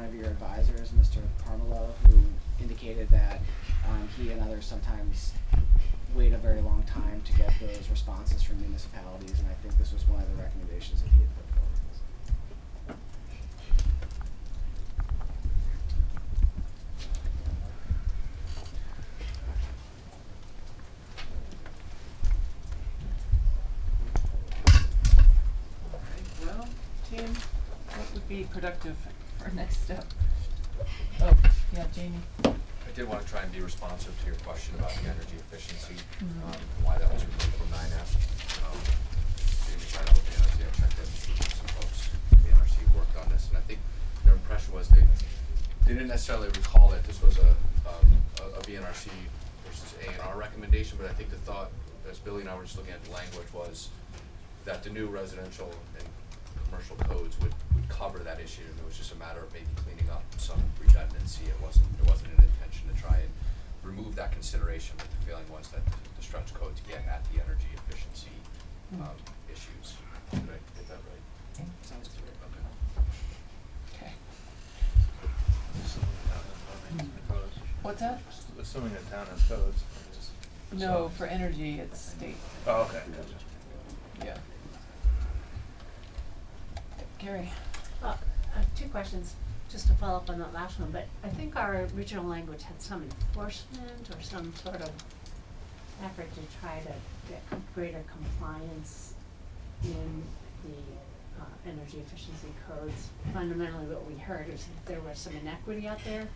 one of your advisors, Mr. Parmelo, who indicated that he and others sometimes wait a very long time to get those responses from municipalities, and I think this was one of the recommendations that he had put forward. Well, team, what would be productive for our next step? Oh, yeah, Jamie. I did want to try and be responsive to your question about the energy efficiency, why that was removed from 9F. Maybe try to look at the NRC. I checked with some folks in the NRC who worked on this, and I think their impression was they didn't necessarily recall that this was a VNRC versus A&R recommendation, but I think the thought, as Billy and I were just looking at the language, was that the new residential and commercial codes would cover that issue, and it was just a matter of maybe cleaning up some redundancy. It wasn't an intention to try and remove that consideration, but the feeling was that the stretch codes get at the energy efficiency issues. Did I get that right? Sounds great. Okay. Okay. What's that? Assuming the town has codes. No, for energy, it's state. Oh, okay. Yeah. Carrie. Two questions, just to follow up on that last one, but I think our original language had some enforcement or some sort of effort to try to get greater compliance in the energy efficiency codes. Fundamentally what we heard is if there was some inequity out there,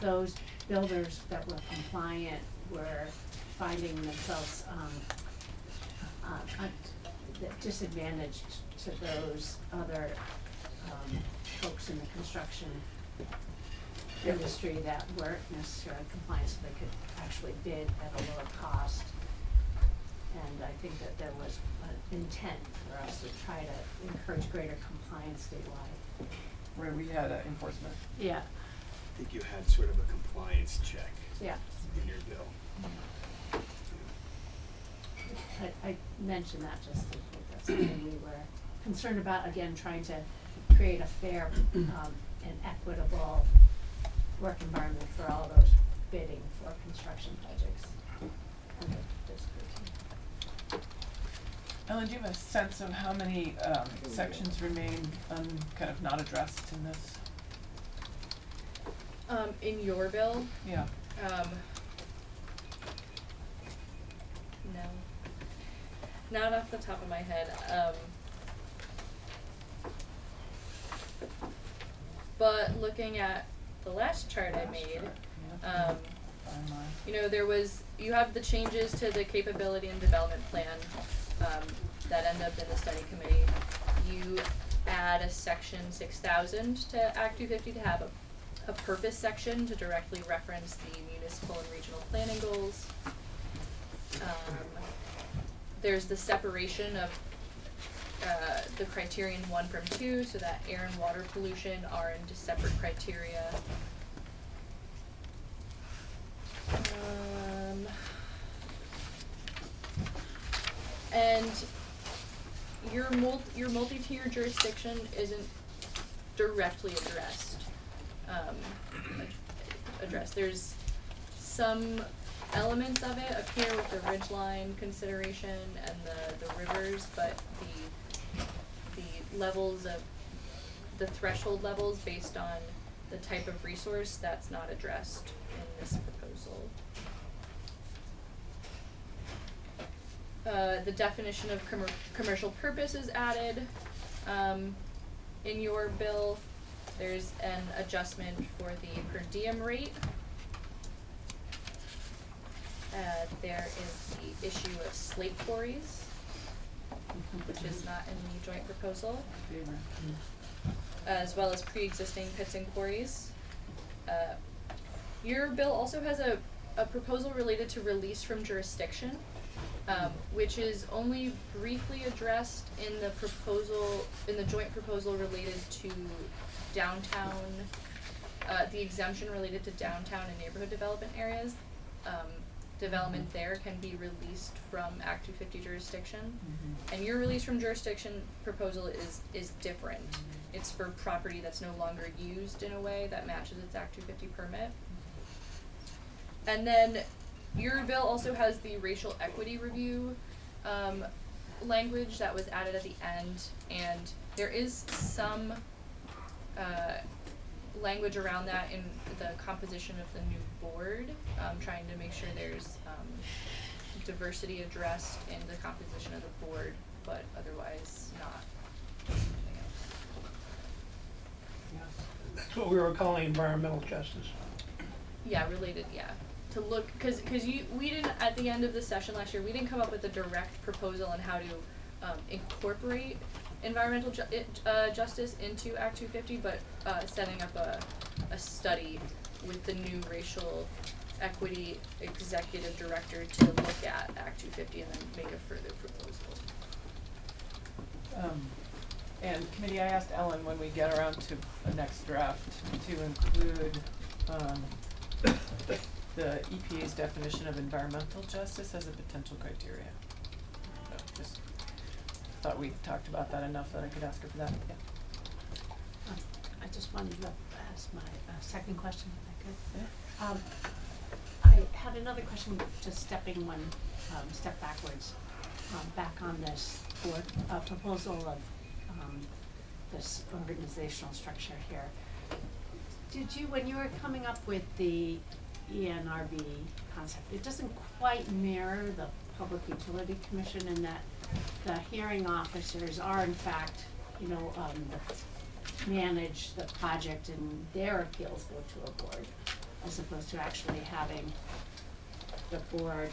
those builders that were compliant were finding themselves disadvantaged to those other folks in the construction industry that weren't necessarily compliant, so they could actually bid at a lower cost. And I think that there was an intent for us to try to encourage greater compliance statewide. Where we had enforcement. Yeah. I think you had sort of a compliance check Yeah. in your bill. I mentioned that just to think that's something we were concerned about, again, trying to create a fair and equitable work environment for all those bidding for construction projects under District. Ellen, do you have a sense of how many sections remain kind of not addressed in this? In your bill? Yeah. No. Not off the top of my head. But looking at the last chart I made, you know, you have the changes to the capability and development plan that end up in the study committee. You add a section 6000 to Act 250 to have a purpose section to directly reference the municipal and regional planning goals. There's the separation of the criterion 1 from 2, so that air and water pollution are into separate criteria. And your multi-tier jurisdiction isn't directly addressed. There's some elements of it up here with the ridgeline consideration and the rivers, but the levels of the threshold levels based on the type of resource, that's not addressed in this proposal. The definition of commercial purpose is added. In your bill, there's an adjustment for the per diem rate. There is the issue of slate quarries, which is not in the joint proposal, as well as pre-existing pits and quarries. Your bill also has a proposal related to release from jurisdiction, which is only briefly addressed in the joint proposal related to downtown, the exemption related to downtown and neighborhood development areas. development there can be released from Act 250 jurisdiction. Mhm. And your release from jurisdiction proposal is different. It's for property that's no longer used in a way that matches its Act 250 permit. And then your bill also has the racial equity review language that was added at the end, and there is some language around that in the composition of the new board, trying to make sure there's diversity addressed in the composition of the board, but otherwise not anything else. Yeah. That's what we were calling environmental justice. Yeah, related, yeah. To look, cause we didn't, at the end of the session last year, we didn't come up with a direct proposal on how to incorporate environmental justice into Act 250, but setting up a study with the new racial equity executive director to look at Act 250 and then make a further proposal. And committee, I asked Ellen when we get around to a next draft to include the EPA's definition of environmental justice as a potential criteria. So just thought we talked about that enough that I could ask her for that, yeah. I just wanted to ask my second question, if I could. Yeah. I had another question, just stepping one step backwards, back on this board proposal of this organizational structure here. Did you, when you were coming up with the ENRB concept, it doesn't quite mirror the Public Utility Commission in that the hearing officers are in fact, manage the project and their appeals go to a board, as opposed to actually having the board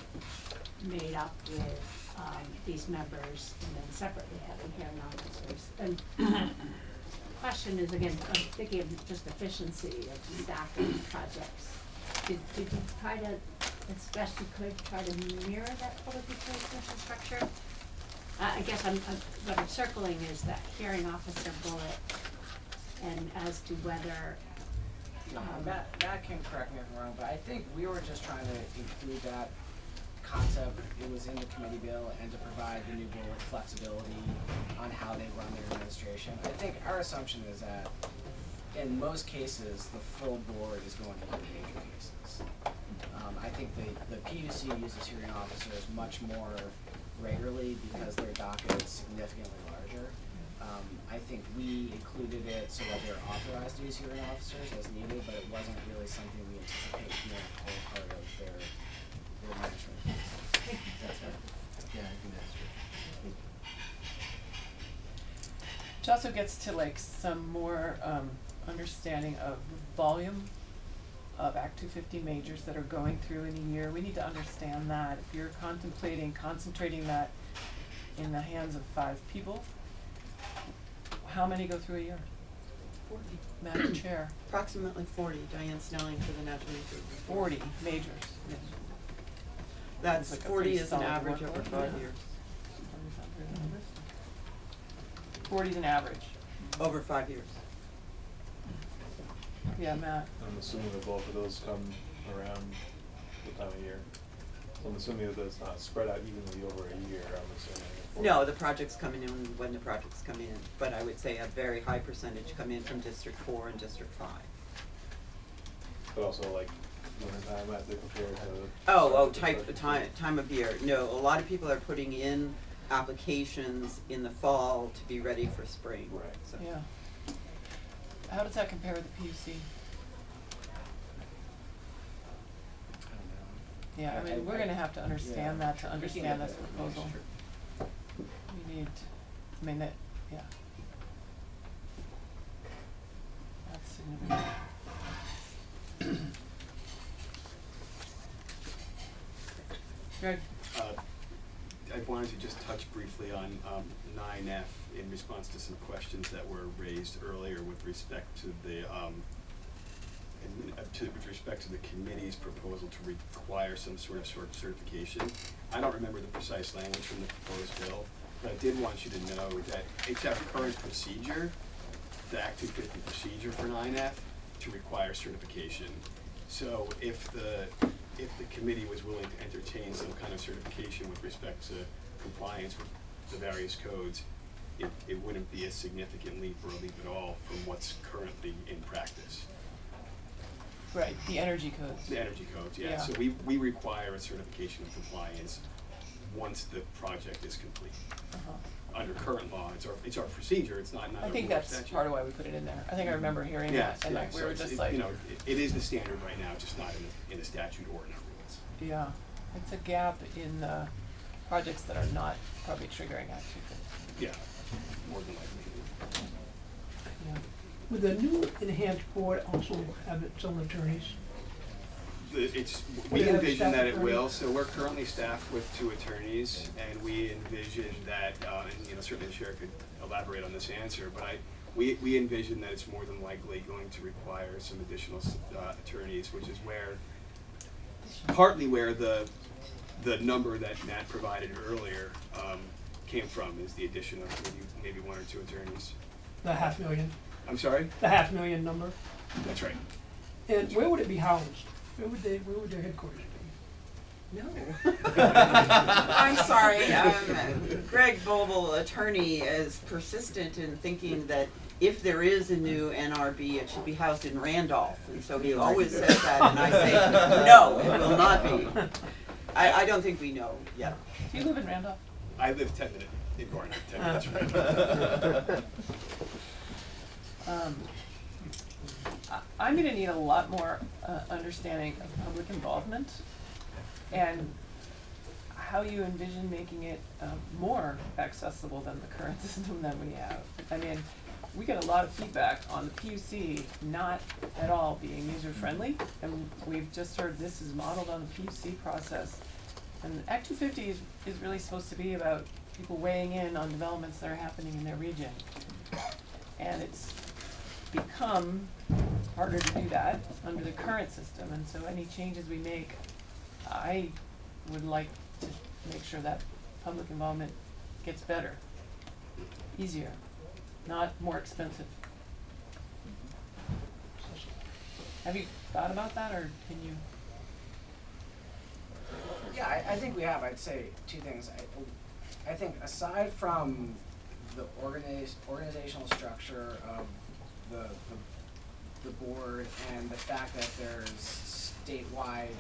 made up with these members and then separately having hearing officers. And question is, again, I'm thinking of just efficiency of staffing projects. Did you try to, as best you could, try to mirror that Public Utility Commission structure? I guess what I'm circling is that hearing officer bullet, and as to whether Matt can correct me if I'm wrong, but I think we were just trying to include that concept. It was in the committee bill, and to provide the new board flexibility on how they run their administration. I think our assumption is that in most cases, the full board is going to be major cases. I think the PUC uses hearing officers much more regularly because their docket is significantly larger. I think we included it so that they're authorized to use hearing officers as needed, but it wasn't really something we anticipate being a core part of their management. That's right. Yeah, I think that's true. Which also gets to like some more understanding of volume of Act 250 majors that are going through in a year. We need to understand that. If you're contemplating concentrating that in the hands of 5 people, how many go through a year? 40. Madam Chair. Approximately 40. Diane Snelling for the Natural Resources. 40 majors. That's Sounds like a 40 pretty is an solid average workload. over 5 Yeah. years. 40 is an average. Over 5 years. Yeah, Matt. I'm assuming the bulk of those come around the time of year. So I'm assuming that that's not spread out evenly over a year, I'm assuming. No, the projects coming in when the projects come in, but I would say a very high percentage come in from District 4 and District 5. But also like winter time as they prepare to. Time of year. No, a lot of people are putting in applications in the fall to be ready for spring. Right. So. Yeah. How does that compare with the PUC? I don't know. Yeah, I mean, we're gonna have to understand that to We can understand get this that proposal. information. We need, I mean, that, yeah. That's significant. Greg? I wanted to just touch briefly on 9F in response to some questions that were raised earlier with respect to the with respect to the committee's proposal to require some sort of certification. I don't remember the precise language from the proposed bill, but I did want you to know that it's our current procedure, the Act 250 procedure for 9F, to require certification. So if the if the committee was willing to entertain some kind of certification with respect to compliance with the various codes, it wouldn't be a significant leap or a leap at all from what's currently in practice. Right, the energy codes. The energy codes, yeah. Yeah. So we require a certification of compliance once the project is complete. Uh-huh. Under current law, it's our procedure, it's not a I think rule or that's statute. part of why we put it in there. I think I remember hearing Yes, that, and yeah, like, we so were it's- just it- like, you know, it is the standard right now, just not in the statute or in our rules. yeah, it's a gap in the projects that are not probably triggering Act 250. Yeah, more than likely. Yeah. Would the new enhanced board also have its own attorneys? We Would it have envision staff that it attorneys? will, so we're currently staffed with 2 attorneys, and we envision that, and you know, certainly the chair could elaborate on this answer, but we envision that it's more than likely going to require some additional attorneys, which is partly where the number that Matt provided earlier came from, is the addition of maybe 1 or 2 attorneys. The $500,000, I'm sorry? the $500,000 number? That's right. And where would it be housed? Where would their headquarters be? No. I'm sorry, Greg Boble, attorney, is persistent in thinking that if there is a new NRB, it should be housed in Randolph, and so he always says that, and I say, no, it will not be. I don't think we know yet. Do you live in Randolph? I live 10 minutes in Garner, 10 minutes from Randolph. I'm gonna need a lot more understanding of public involvement and how you envision making it more accessible than the current system that we have. I mean, we get a lot of feedback on the PUC not at all being user-friendly, and we've just heard this is modeled on the PUC process. And Act 250 is really supposed to be about people weighing in on developments that are happening in their region. And it's become harder to do that under the current system, and so any changes we make, I would like to make sure that public involvement gets better, easier, not more expensive. Have you thought about that, or can you? Yeah, I think we have. I'd say 2 things. I think aside from the organizational structure of the board and the fact that there's statewide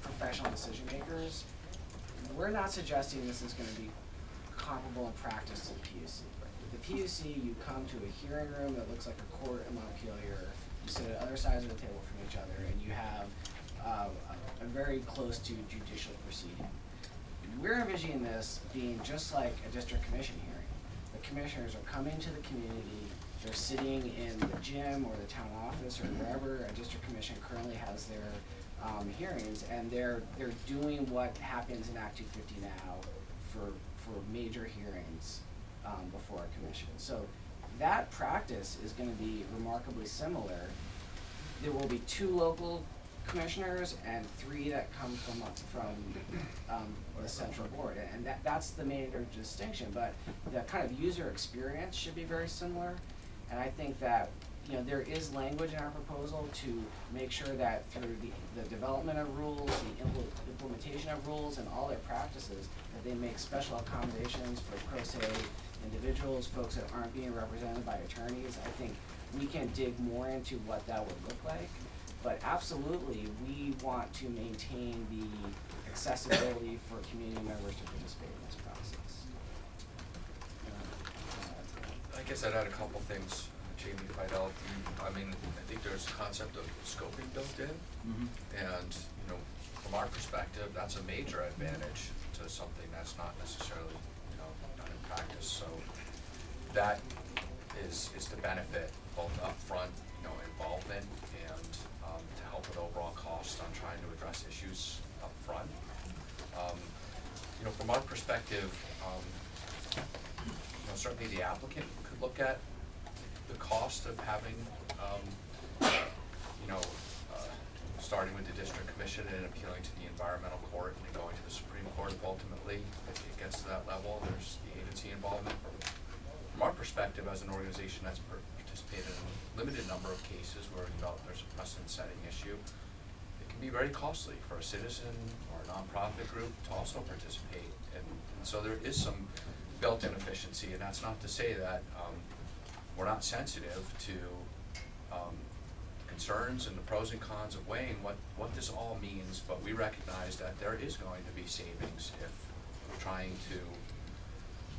professional decision makers, we're not suggesting this is going to be comparable in practice to the PUC. With the PUC, you come to a hearing room that looks like a court in Montpelier. You sit at other sides of the table from each other, and you have a very close to judicial proceeding. We're envisioning this being just like a district commission hearing. The commissioners are coming to the community. They're sitting in the gym or the town office or wherever a district commission currently has their hearings, and they're doing what happens in Act 250 now for major hearings before a commission. So that practice is going to be remarkably similar. There will be 2 local commissioners and 3 that come from the central board, and that's the major distinction. But the kind of user experience should be very similar. And I think that, you know, there is language in our proposal to make sure that through the development of rules, the implementation of rules, and all their practices, that they make special accommodations for pro se individuals, folks that aren't being represented by attorneys. I think we can dig more into what that would look like. But absolutely, we want to maintain the accessibility for community members to participate in this process. I guess I'd add a couple things, Jamie, if I'd help. I mean, I think there's a concept of scoping built in, and, you know, from our perspective, that's a major advantage to something that's not necessarily, you know, done in practice. So that is to benefit both upfront, you know, involvement and to help with overall cost on trying to address issues upfront. You know, from our perspective, you know, certainly the applicant could look at the cost of having, you know, starting with the district commission and appealing to the environmental court and then going to the Supreme Court. Ultimately, if it gets to that level, there's the agency involvement. From our perspective, as an organization that's participated in a limited number of cases where we felt there's a precedent-setting issue, it can can be very costly for a citizen or a nonprofit group to also participate. And so there is some built-in efficiency, and that's not to say that we're not sensitive to concerns and the pros and cons of weighing what this all means, but we recognize that there is going to be savings if we're trying to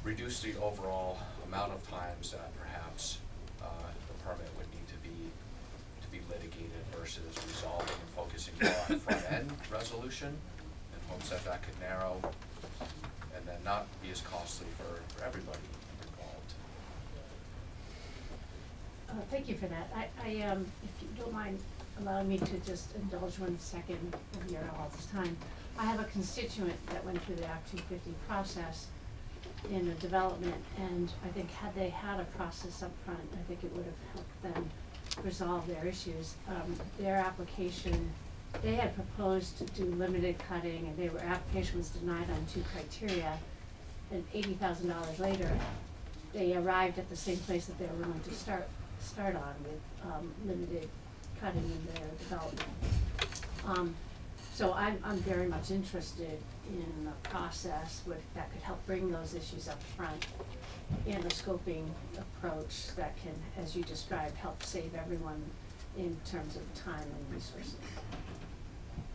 reduce the overall amount of times that perhaps the permit would need to be litigated versus resolving and focusing more on front-end resolution in hopes that that could narrow and then not be as costly for everybody involved. Thank you for that. I if you don't mind allowing me to just indulge 1 second of your all's time. I have a constituent that went through the Act 250 process in a development, and I think had they had a process up front, I think it would have helped them resolve their issues. Their application, they had proposed to do limited cutting, and their application was denied on 2 criteria, and $80,000 later, they arrived at the same place that they were willing to start on with limited cutting in their development. So I'm very much interested in a process that could help bring those issues up front, and a scoping approach that can, as you described, help save everyone in terms of time and resources.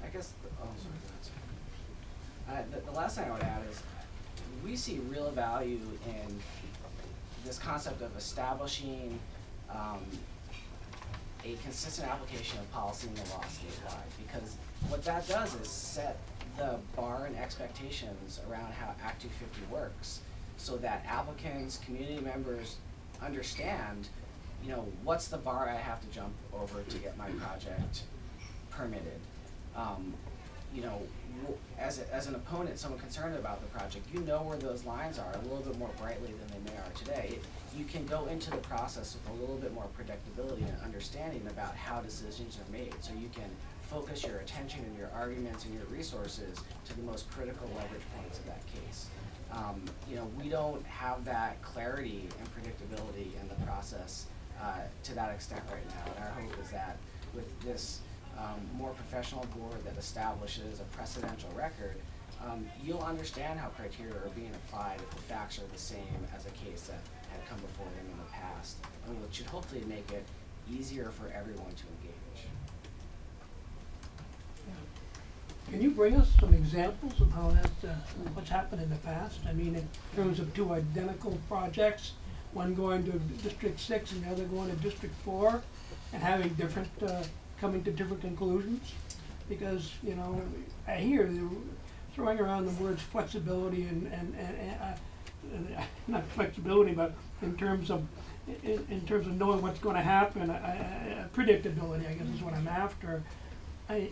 I guess, the last thing I would add is, we see real value in this concept of establishing a consistent application of policy in the law statewide, because what that does is set the bar and expectations around how Act 250 works, so that applicants, community members understand, what's the bar I have to jump over to get my project permitted. As an opponent, someone concerned about the project, where those lines are a little bit more brightly than they may are today. You can go into the process with a little bit more predictability and understanding about how decisions are made, so you can focus your attention and your arguments and your resources to the most critical leverage points of that case. We don't have that clarity and predictability in the process to that extent right now, and our hope is that with this more professional board that establishes a precedential record, you'll understand how criteria are being applied if the facts are the same as a case that had come before them in the past, which should hopefully make it easier for everyone to engage. Can you bring us some examples of how that, what's happened in the past? I mean, in terms of 2 identical projects, one going to District 6 and the other going to District 4, and having different, coming to different conclusions? Because, I hear they're throwing around the words flexibility and not flexibility, but in terms of knowing what's going to happen, predictability, I guess is what I'm after. I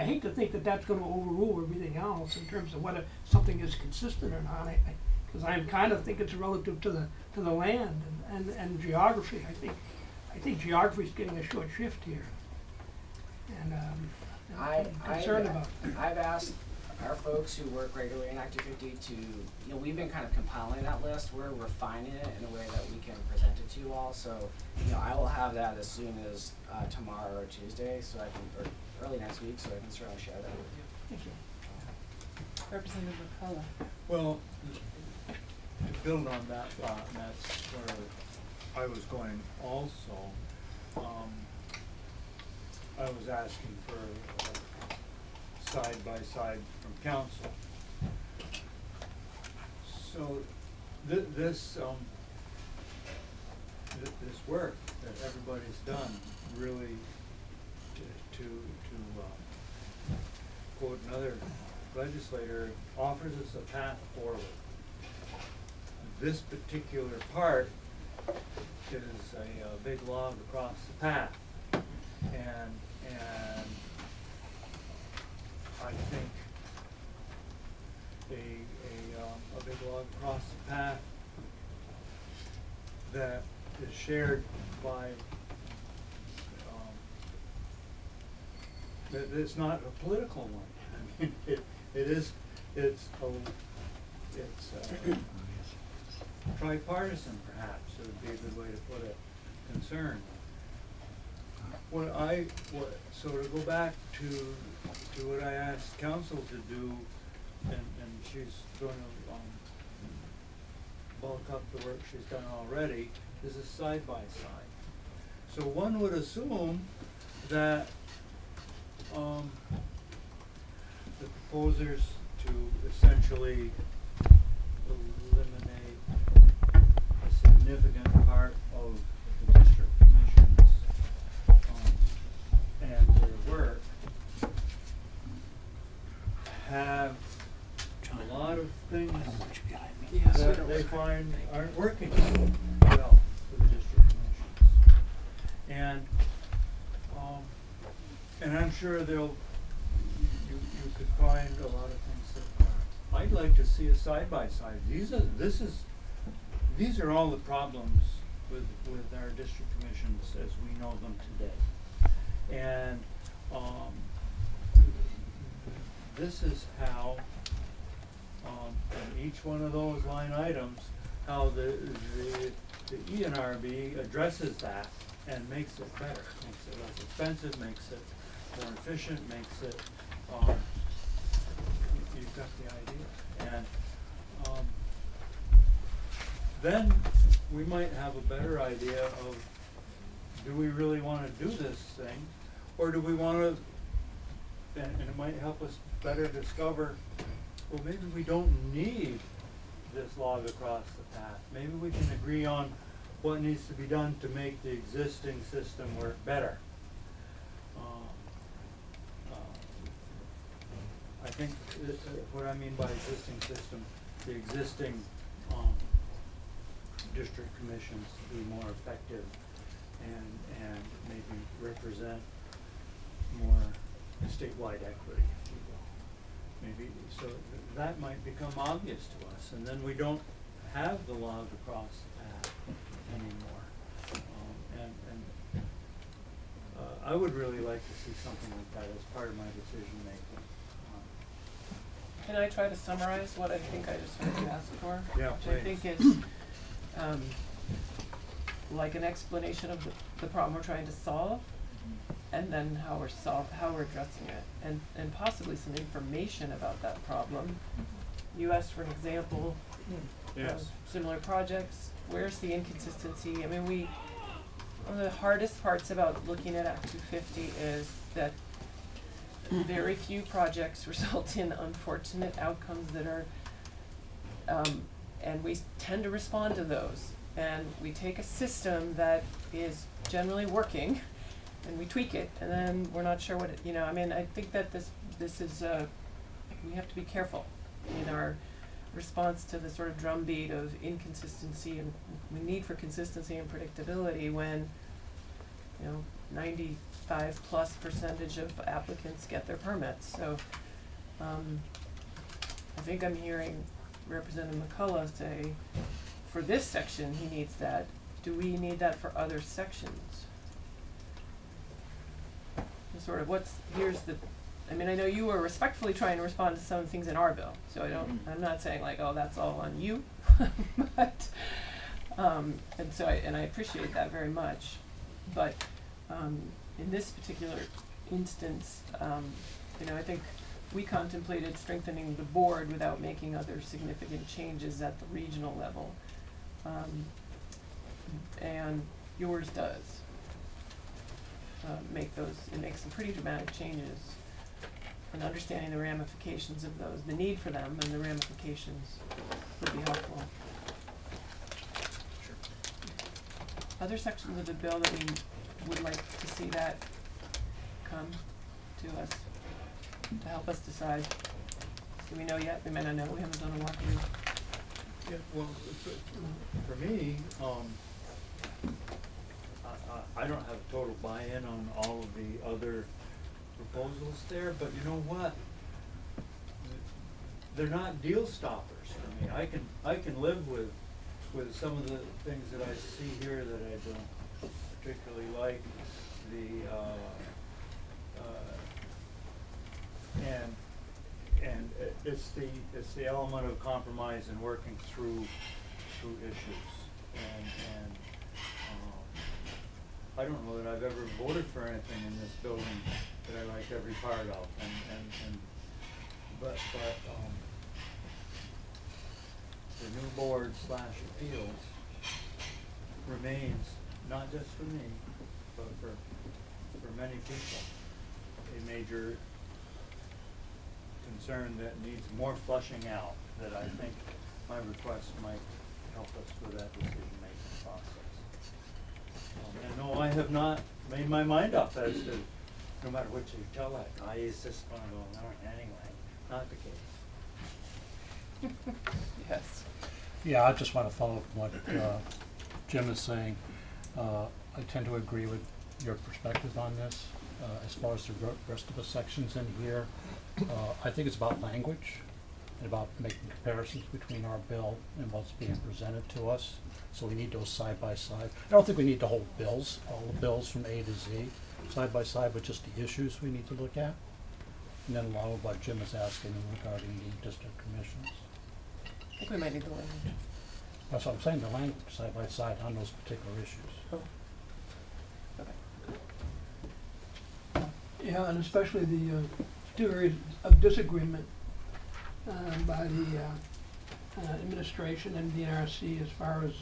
hate to think that that's going to overrule everything else in terms of whether something is consistent or not. Because I kind of think it's relative to the land and geography. I think geography is getting a short shift here, and I'm concerned about it. I've asked our folks who work regularly in Act 250 to, we've been kind of compiling that list. We're refining it in a way that we can present it to you all. So, I will have that as soon as tomorrow or Tuesday, or early next week, so I can certainly share that with you. Thank you. Representative McCullough. Well, to build on that thought, and that's where I was going also, I was asking for side-by-side from council. So this work that everybody's done really, to quote another legislator, offers us a path forward. This particular part is a big log across the path, and I think a big log across the path that is shared by it's not a political one. I mean, it's tripartisan, perhaps, it would be a good way to put it, concern. So to go back to what I asked council to do, and she's gonna, bulk up the work she's done already, is a side-by-side. So one would assume that, the proposers to essentially eliminate a significant part of the district commissions, and their work, have a lot of things that they find aren't working well for the district commissions. And I'm sure you could find a lot of things that are. I'd like to see a side-by-side. These are all the problems with our district commissions as we know them today. And this is how, in each one of those line items, how the ENRB addresses that and makes it better, makes it less expensive, makes it more efficient, makes it, you've got the idea. And then we might have a better idea of, do we really want to do this thing, or do we want to, and it might help us better discover, well, maybe we don't need this log across the path. Maybe we can agree on what needs to be done to make the existing system work better. I think what I mean by existing system, the existing district commissions to be more effective and maybe represent more statewide equity, if you will. Maybe so that might become obvious to us, and then we don't have the log across the path anymore. I would really like to see something like that as part of my decision making. Can I try to summarize what I think I just heard you ask for? Yeah, Which I please. think is like an explanation of the problem we're trying to solve, and then how we're addressing it, and possibly some information about that problem. You asked for an example Yes. of similar projects. Where's the inconsistency? I mean, one of the hardest parts about looking at Act 250 is that very few projects result in unfortunate outcomes that are, and we tend to respond to those. And we take a system that is generally working, and we tweak it, and then we're not sure what it, I mean, I think that this is, we have to be careful in our response to the sort of drumbeat of inconsistency and the need for consistency and predictability when, 95+% of applicants get their permits. So, I think I'm hearing Representative McCullough say, for this section, he needs that. Do we need that for other sections? And sort of I mean, I know you were respectfully trying to respond to some of the things in our bill, so I'm not saying like, oh, that's all on you, but, and I appreciate that very much, but, in this particular instance, I think we contemplated strengthening the board without making other significant changes at the regional level. And yours does it makes some pretty dramatic changes, and understanding the ramifications of those, the need for them and the ramifications would be helpful. Sure. Other sections of the bill that we would like to see that come to us to help us decide. Do we know yet? We may not know. We haven't done a walkthrough. Yeah, well, for me, I don't have total buy-in on all of the other proposals there, but you know what? They're not deal stoppers for me. I can live with some of the things that I see here that I don't particularly like. And it's the element of compromise and working through issues, and I don't know that I've ever voted for anything in this building that I liked every part of, but, the new board / appeals remains, not just for me, but for many people, a major concern that needs more flushing out, that I think my request might help us with that decision-making process. And no, I have not made my mind up as to, no matter what you tell that guy, he's just gonna go, no, anyway, not the case. Yes. Yeah, I just want to follow up on what Jim is saying. I tend to agree with your perspective on this. As far as the rest of the sections in here, I think it's about language and about making comparisons between our bill and what's being presented to us. So we need those side by side. I don't think we need the whole bills, all the bills from A to Z, side by side, but just the issues we need to look at. And then along with what Jim is asking regarding the district commissions. I think we might need the language. That's what I'm saying, the language side by side on those particular issues. Oh. Okay. Yeah, and especially the two areas of disagreement by the administration and the NRC as far as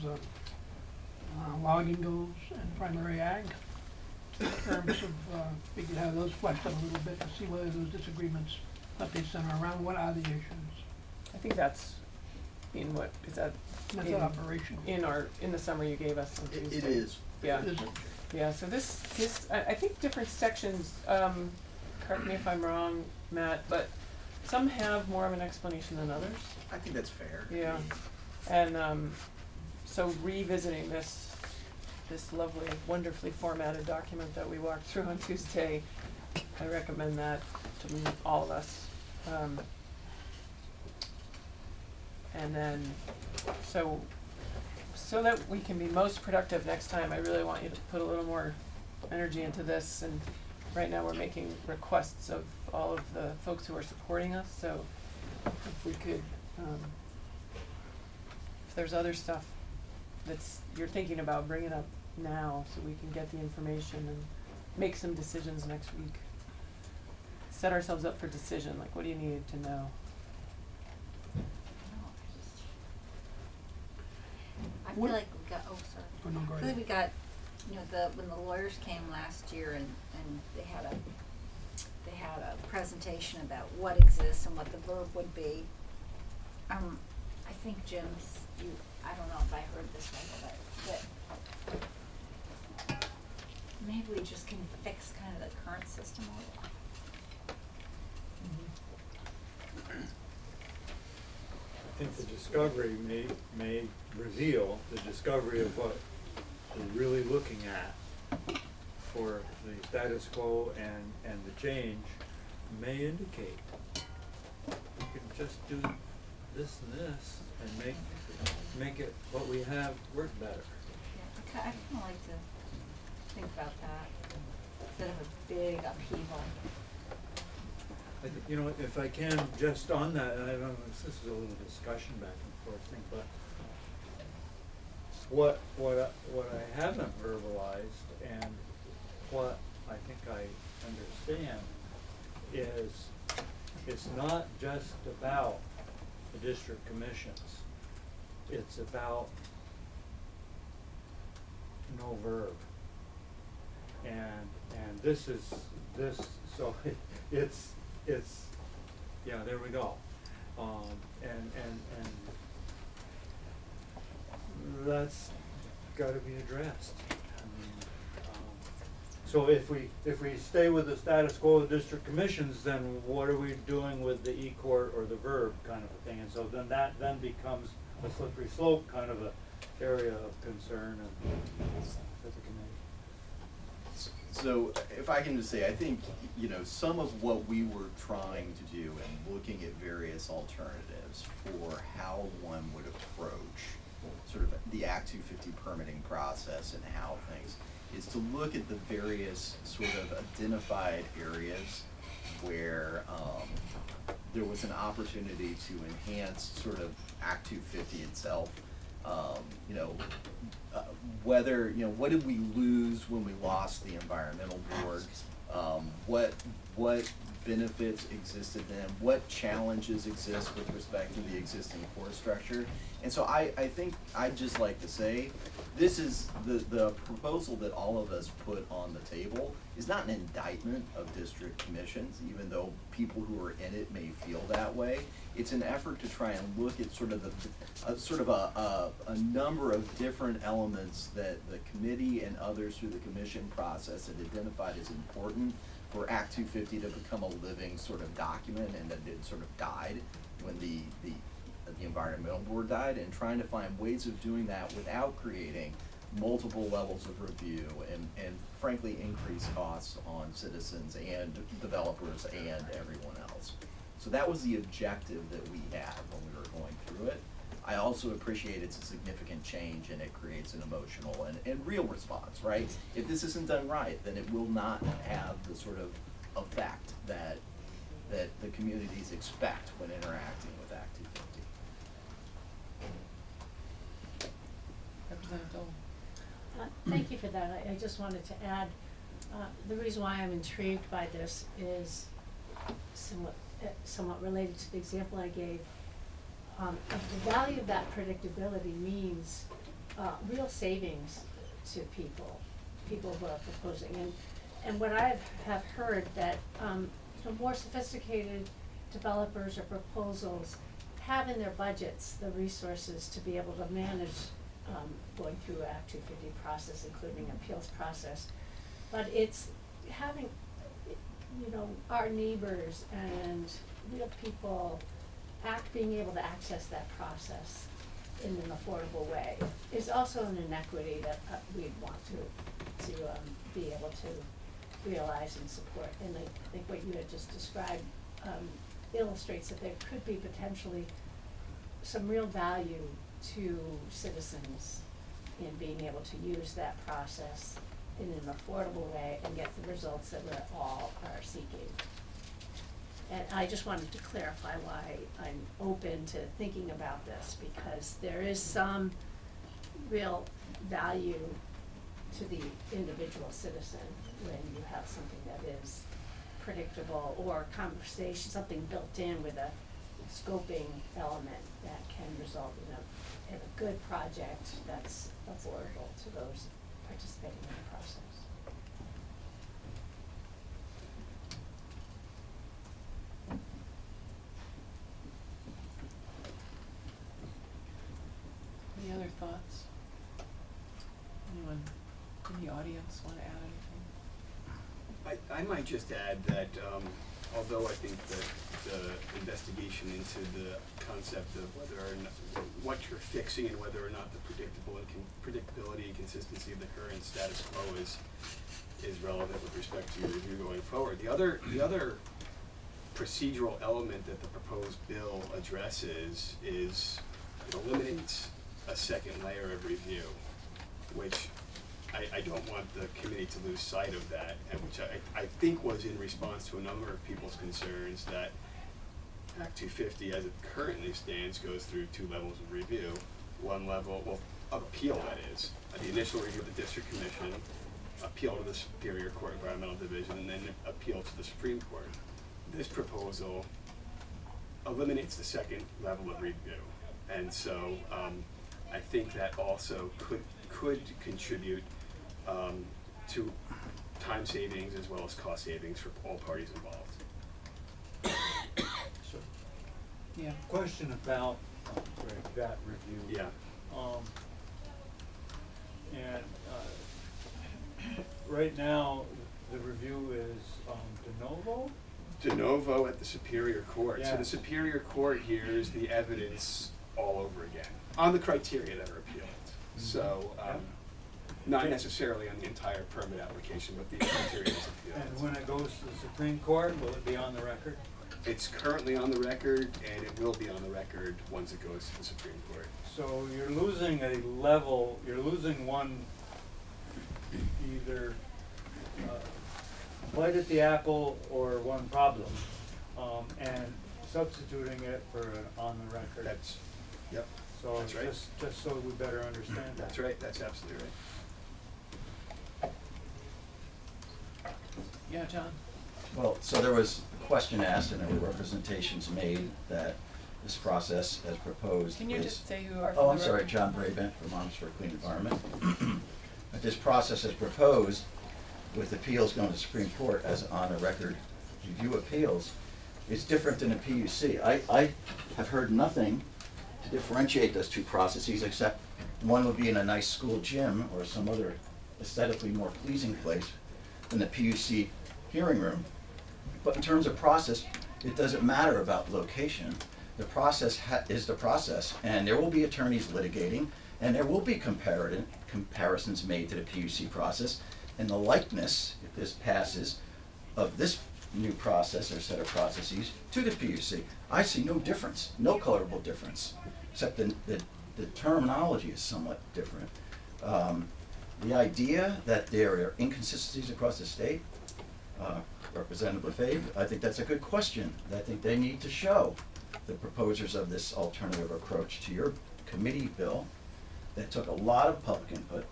logging goes and primary ag. In terms of, we could have those fleshed out a little bit to see whether those disagreements, what they center around, what are the issues. I think that's in what, is that That's in, not operational. in the summary you gave us on Tuesday? It is. Yeah. Is it? Yeah, so this, I think different sections, correct me if I'm wrong, Matt, but some have more of an explanation than others. I think that's fair. Yeah, and so revisiting this lovely, wonderfully formatted document that we walked through on Tuesday, I recommend that to all of us. And then, so that we can be most productive next time, I really want you to put a little more energy into this. And right now we're making requests of all of the folks who are supporting us, so if we could, if there's other stuff you're thinking about, bring it up now so we can get the information and make some decisions next week. Set ourselves up for decision, like what do you need to know? I feel like we got, oh, sorry. Oh, no, go I feel like ahead. we got, you know, when the lawyers came last year and they had a presentation about what exists and what the verb would be. I think Jim's, I don't know if I heard this right, but maybe we just can fix kind of the current system a little. I think the discovery may reveal the discovery of what we're really looking at for the status quo and the change may indicate we can just do this and this and make it what we have work better. Yeah, I kind of like to think about that instead of a big upheaval. I think, you know, if I can, just on that, and I don't know, this is a little discussion back and forth thing, but what I haven't verbalized and what I think I understand is it's not just about the district commissions. It's about no verb. And this so it's yeah, there we go. And that's gotta be addressed. I mean, so if we stay with the status quo of district commissions, then what are we doing with the e-court or the verb kind of a thing? And so then that becomes a slippery slope kind of a area of concern for the committee. So if I can just say, I think, you know, some of what we were trying to do and looking at various alternatives for how one would approach sort of the Act 250 permitting process and how things is to look at the various sort of identified areas where there was an opportunity to enhance sort of Act 250 itself. you know, whether, you know, what did we lose when we lost the environmental board? What benefits existed then? What challenges exist with respect to the existing core structure? And so I think I'd just like to say, this is the proposal that all of us put on the table is not an indictment of district commissions, even though people who are in it may feel that way. It's an effort to try and look at sort of a number of different elements that the committee and others through the commission process had identified as important for Act 250 to become a living sort of document, and that it sort of died when the environmental board died, and trying to find ways of doing that without creating multiple levels of review and frankly increased costs on citizens and developers and everyone else. So that was the objective that we had when we were going through it. I also appreciate it's a significant change and it creates an emotional and real response, right? If this isn't done right, then it will not have the sort of effect that the communities expect when interacting with Act 250. Representative Dole. Thank you for that. I just wanted to add, the reason why I'm intrigued by this is somewhat related to the example I gave. The value of that predictability means real savings to people who are proposing. And what I have heard that more sophisticated developers or proposals have in their budgets the resources to be able to manage going through Act 250 process, including appeals process. But it's having, our neighbors and real people being able to access that process in an affordable way is also an inequity that we'd want to be able to realize and support. And I think what you had just described illustrates that there could be potentially some real value to citizens in being able to use that process in an affordable way and get the results that we all are seeking. And I just wanted to clarify why I'm open to thinking about this, because there is some real value to the individual citizen when you have something that is predictable or conversation, something built in with a scoping element that can result in a good project that's affordable to those participating in the process. Any other thoughts? Anyone in the audience want to add anything? I might just add that, although I think that the investigation into the concept of whether or not, what you're fixing and whether or not the predictability and consistency of the current status quo is relevant with respect to your review going forward. The other procedural element that the proposed bill addresses is it eliminates a second layer of review, which I don't want the committee to lose sight of that, and which I think was in response to a number of people's concerns that Act 250, as it currently stands, goes through two levels of review. One level, well, of appeal, that is. The initial review of the District Commission, appeal to the Superior Court Environmental Division, and then appeal to the Supreme Court. This proposal eliminates the second level of review. And so I think that also could contribute to time savings as well as cost savings for all parties involved. So, Yeah. question about that review. Yeah. Right now, the review is de novo? De novo at the Superior Court. So Yeah. the Superior Court hears the evidence all over again on the criteria that are appealed. So not necessarily on the entire permit application, but the criteria is appealed. And when it goes to the Supreme Court, will it be on the record? It's currently on the record, and it will be on the record once it goes to the Supreme Court. So you're losing a level, you're losing one, either bite at the apple or one problem, and substituting it for an on the record. Yep. So That's right. just so we better understand that. That's right, that's absolutely right. Yeah, John? Well, so there was a question asked and there were representations made that this process as proposed Can you is- just say who you are for Oh, the I'm sorry, record? John Brabant from Moms for a Clean Environment. That this process as proposed, with appeals going to Supreme Court as on a record review appeals, is different than a PUC. I have heard nothing to differentiate those two processes, except one would be in a nice school gym or some other aesthetically more pleasing place than the PUC hearing room. But in terms of process, it doesn't matter about location. The process is the process, and there will be attorneys litigating, and there will be comparisons made to the PUC process, and the likeness, if this passes, of this new process or set of processes to the PUC. I see no difference, no colorable difference, except the terminology is somewhat different. The idea that there are inconsistencies across the state, Representative LaFave, I think that's a good question. I think they need to show the proposers of this alternative approach to your committee bill that took a lot of public input.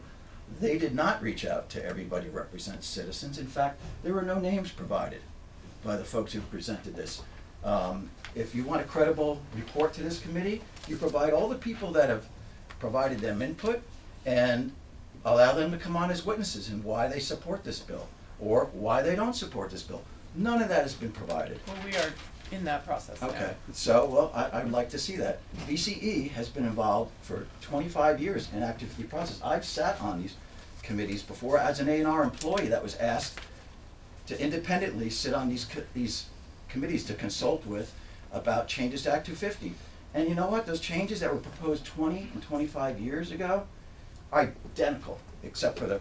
They did not reach out to everybody who represents citizens. In fact, there were no names provided by the folks who presented this. If you want a credible report to this committee, you provide all the people that have provided them input and allow them to come on as witnesses and why they support this bill or why they don't support this bill. None of that has been provided. Well, we are in that process now. Okay, so, well, I'd like to see that. VCE has been involved for 25 years in activity process. I've sat on these committees before as an A&R employee that was asked to independently sit on these committees to consult with about changes to Act 250. And you know what? Those changes that were proposed 20 and 25 years ago are identical, except for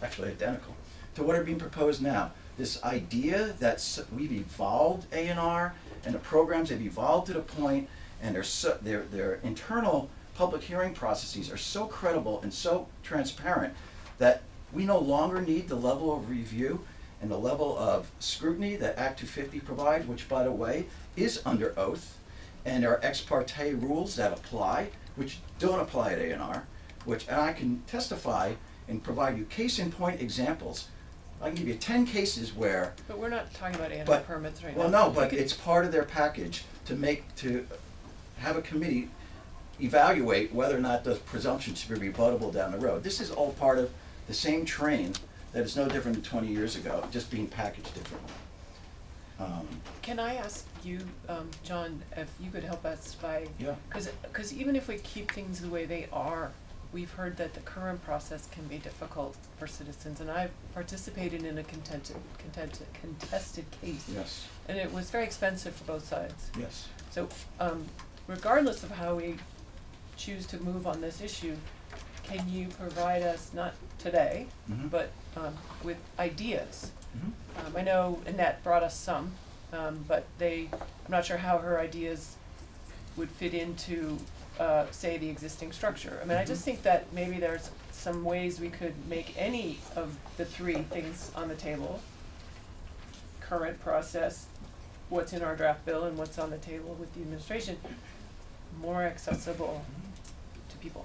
actually identical, to what are being proposed now. This idea that we've evolved A&R and the programs have evolved to the point and their internal public hearing processes are so credible and so transparent that we no longer need the level of review and the level of scrutiny that Act 250 provides, which, by the way, is under oath, and there are ex parte rules that apply, which don't apply at A&R, and I can testify and provide you case in point examples. I can give you 10 cases where. But we're not talking about A&R But- permits right now. Well, no, We but could- it's part of their package to have a committee evaluate whether or not those presumptions should be rebuttable down the road. This is all part of the same train that is no different than 20 years ago, just being packaged differently. Can I ask you, John, if you could help us by, Yeah. because even if we keep things the way they are, we've heard that the current process can be difficult for citizens, and I've participated in a contested case. Yes, And it was very expensive for both sides. yes. So, regardless of how we choose to move on this issue, can you provide us, not today, Mhm. but with ideas? Mhm. I know Annette brought us some, but I'm not sure how her ideas would fit into, say, the existing structure. I mean, I just think that maybe there's some ways we could make any of the three things on the table, current process, what's in our draft bill and what's on the table with the administration, more accessible to people.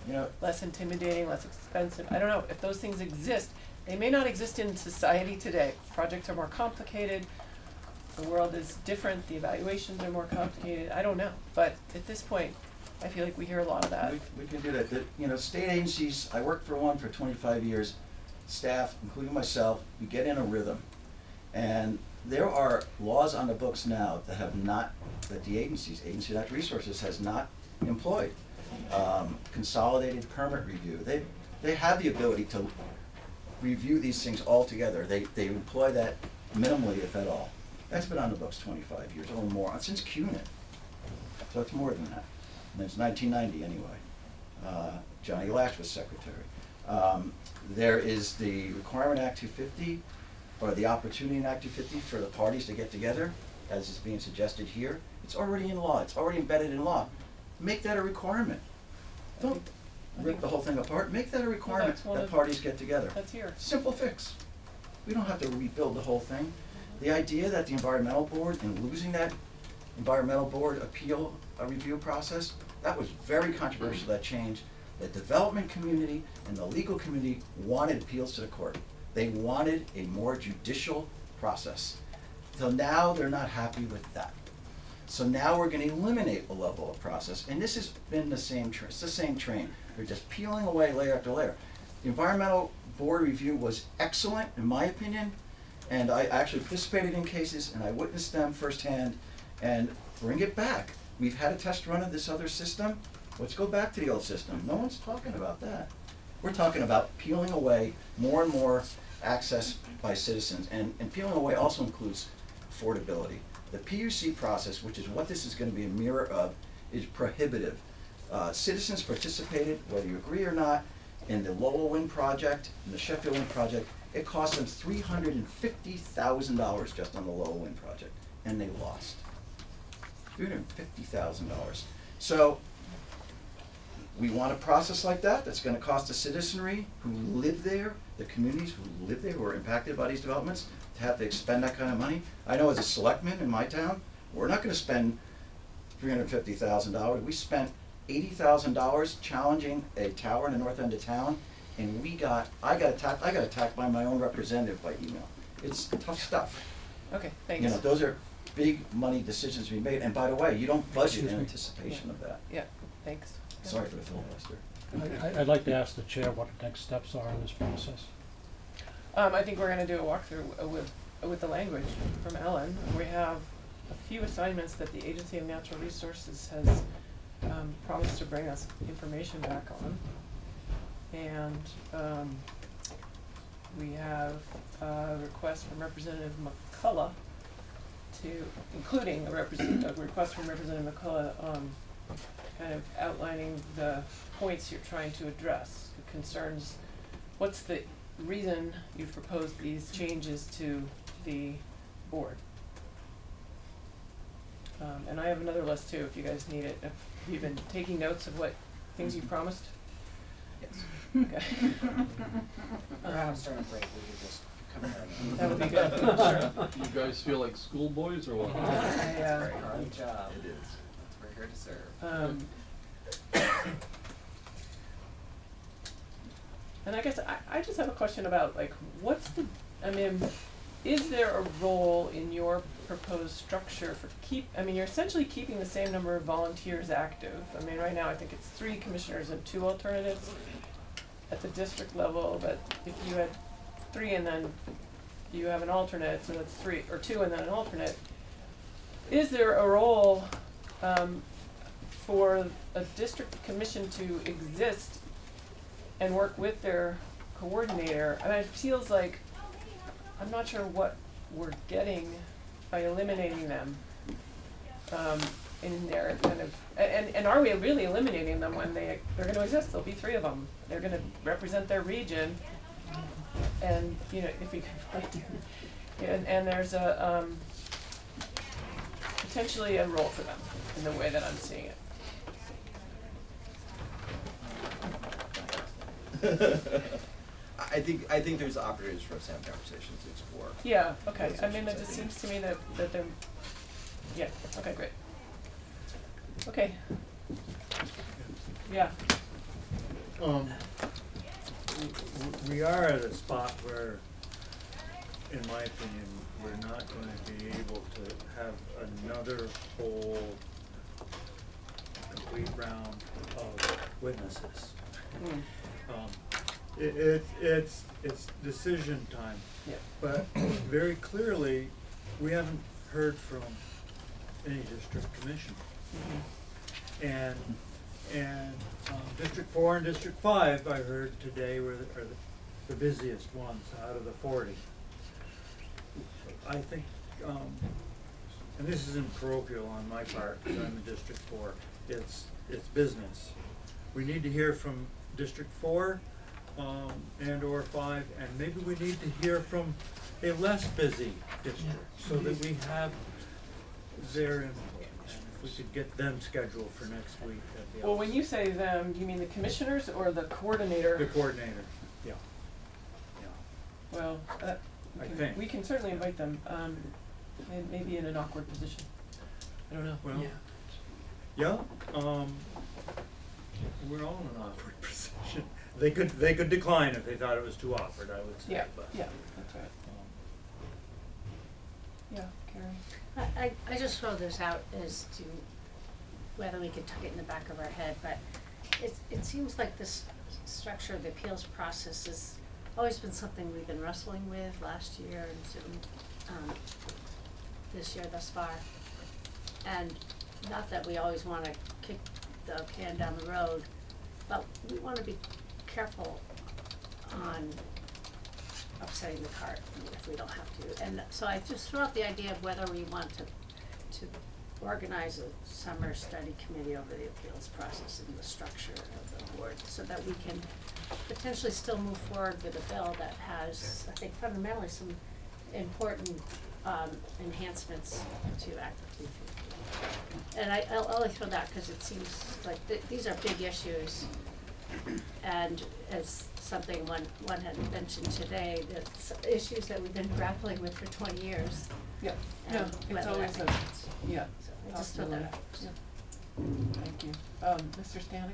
You know, Less intimidating, less expensive. I don't know, if those things exist, they may not exist in society today. Projects are more complicated, the world is different, the evaluations are more complicated, I don't know. But at this point, I feel like we hear a lot of that. we can do that. State agencies, I worked for one for 25 years, staff, including myself, we get in a rhythm. And there are laws on the books now that the Agency Natural Resources has not employed. Consolidated permit review. They have the ability to review these things all together. They employ that minimally, if at all. That's been on the books 25 years or more, since CUNIT. So it's more than that. And it's 1990 anyway. Johnny Lash was secretary. There is the Requirement Act 250, or the Opportunity in Act 250 for the parties to get together, as is being suggested here. It's already in law. It's already embedded in law. Make that a requirement. Don't rip the whole thing apart. Make that a requirement that's one that of- parties get together. That's here. Simple fix. We don't have to rebuild the whole thing. The idea that the environmental board, and losing that environmental board appeal review process, That was very controversial, that change. The development community and the legal community wanted appeals to the court. They wanted a more judicial process. So now they're not happy with that. So now we're gonna eliminate a level of process, and this has been the same it's the same train. They're just peeling away layer after layer. The environmental board review was excellent, in my opinion, and I actually participated in cases and I witnessed them firsthand, and bring it back. We've had a test run of this other system, let's go back to the old system. No one's talking about that. We're talking about peeling away more and more access by citizens, and peeling away also includes affordability. The PUC process, which is what this is gonna be a mirror of, is prohibitive. Citizens participated, whether you agree or not, in the Lowell Wind Project, in the Sheffield Wind Project. It cost them $350,000 just on the Lowell Wind Project, and they lost. $350,000. So, we want a process like that, that's gonna cost the citizenry who live there, the communities who live there, who are impacted by these developments, to have to expend that kind of money. I know as a selectman in my town, we're not gonna spend $350,000. We spent $80,000 challenging a tower in the north end of town, and I got attacked by my own representative by email. It's tough stuff. Okay, thanks. You know, those are big money decisions to be made, and by the way, you don't budget in anticipation of that. Yeah, thanks. Sorry for the filibuster. I'd like to ask the chair what the next steps are in this process. I think we're gonna do a walkthrough with the language from Ellen. We have a few assignments that the Agency of Natural Resources has promised to bring us information back on. And we have a request from Representative McCullough including a request from Representative McCullough, kind of outlining the points you're trying to address, the concerns. What's the reason you've proposed these changes to the board? And I have another list too, if you guys need it. Have you been taking notes of what things you promised? Yes. Okay. Perhaps during a break, we could just compare them. That would be good. Sure. You guys feel like schoolboys or what? Good job. It is. We're here to serve. And I guess I just have a question about is there a role in your proposed structure for you're essentially keeping the same number of volunteers active. I mean, right now I think it's 3 commissioners and 2 alternatives at the district level, but if you had 3 and then you have an alternate, so that's 3, or 2 and then an alternate. Is there a role for a district commission to exist and work with their coordinator? I mean, it feels like, I'm not sure what we're getting by eliminating them in their kind of, and are we really eliminating them when they're gonna exist? There'll be 3 of them. They're gonna represent their region, and, if we can find and there's a, potentially a role for them in the way that I'm seeing it. I think there's opportunities for us to have conversations to explore. Yeah, okay, those I mean, it issues, just think. seems to me that they're, yeah, okay, great. Okay. Yeah, We are at a spot where, in my opinion, we're not going to be able to have another whole complete round of witnesses. It's decision time. yeah. But very clearly, we haven't heard from any district commission. And District 4 and District 5, I heard today, are the busiest ones out of the 40. I think, and this isn't parochial on my part, because I'm in District 4, it's business. We need to hear from District 4 and or 5, and maybe we need to hear from a less busy district, so that we have their input. We could get them scheduled for next week. That'd be Well, when awesome. you say them, do you mean the commissioners or the coordinator? The coordinator, yeah. Well, I think. we can certainly invite them, maybe in an awkward position. I don't know. Well, yeah, We're all in an awkward position. They could decline if they thought it was too awkward, I would say, Yeah, but. yeah, that's right. Yeah, Carrie? I just throw this out as to whether we could tuck it in the back of our head, but it seems like this structure of the appeals process has always been something we've been wrestling with last year and certainly, this year thus far. And not that we always wanna kick the can down the road, but we wanna be careful on upsetting the cart if we don't have to. And so I just throw out the idea of whether we want to organize a summer study committee over the appeals process and the structure of the board so that we can potentially still move forward with a bill that has, I think, fundamentally some important enhancements to Act 250. And I'll only throw that because it seems like these are big issues. And as something one had mentioned today, that's issues that we've been grappling with for 20 years. Yeah, And yeah, it's whether always that a, makes sense. yeah. So I just throw that out. Yeah. Thank you. Mr. Stanek?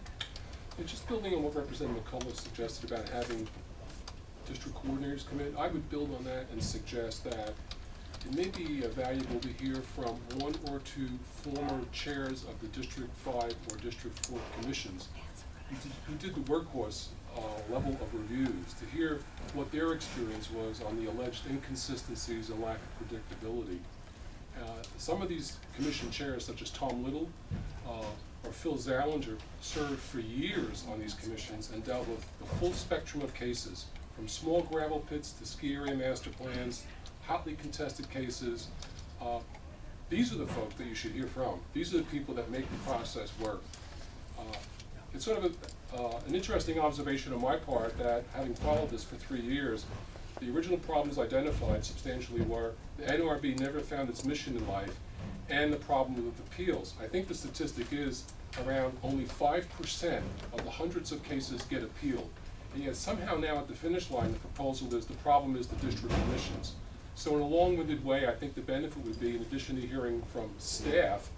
Yeah, just building on what Representative McCullough suggested about having district coordinators come in, I would build on that and suggest that it may be valuable to hear from one or two former chairs of the District 5 or District 4 commissions who did the workhorse level of reviews, to hear what their experience was on the alleged inconsistencies and lack of predictability. Some of these commission chairs, such as Tom Little or Phil Zallinger, served for years on these commissions and dealt with the full spectrum of cases, from small gravel pits to ski area master plans, hotly contested cases. These are the folks that you should hear from. These are the people that make the process work. It's sort of an interesting observation on my part that, having followed this for 3 years, the original problems identified substantially were the NRB never found its mission in life and the problem with appeals. I think the statistic is around only 5% of the hundreds of cases get appealed. And yet somehow now at the finish line, the proposal is the problem is the district commissions. So in a long-winded way, I think the benefit would be, in addition to hearing from staff,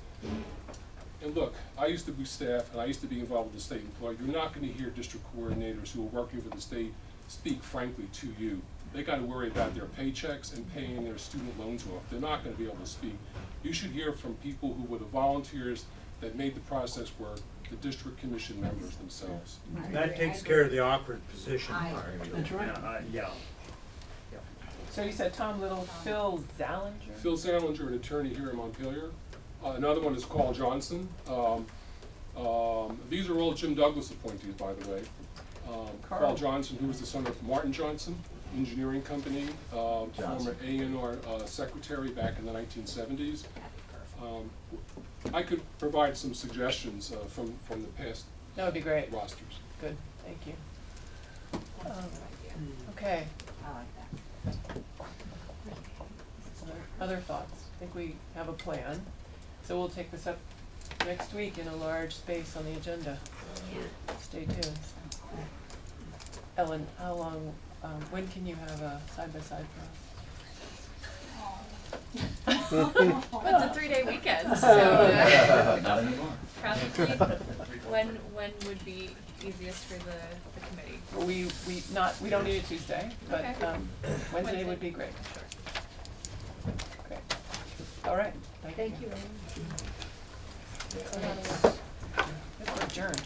and look, I used to be staff and I used to be involved with the state employee. You're not going to hear district coordinators who are working for the state speak frankly to you. They got to worry about their paychecks and paying their student loans off. They're not going to be able to speak. You should hear from people who were the volunteers that made the process work, the district commission members themselves. That takes care of the awkward position I part. agree. That's right. Yeah. So you said Tom Little, Phil Zallinger? Phil Zallinger, an attorney here in Montpelier. Another one is Carl Johnson. These are all Jim Douglas appointees, by the way. Carl Johnson, who was the son of Martin Johnson, engineering company, former A&R secretary back in the 1970s. I could provide some suggestions from the past That would be great. rosters. Good, thank you. Okay. I like that. Other thoughts? I think we have a plan. So we'll take this up next week in a large space on the agenda. Stay tuned. Ellen, how long, when can you have a side-by-side for us? Well, it's a 3-day weekend, so Not anymore. probably when would be easiest for the committee? We don't need a Tuesday, but Okay. Wednesday Wednesday. would be great. Great. All right, thank you. We're adjourned.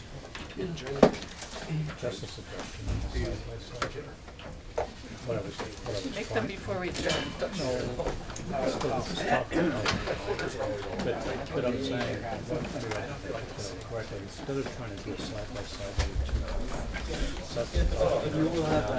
Just a suggestion on the side by side. What I was Make them before we adjourn. But I'm saying, correctly, instead of trying to do a side by side, you will have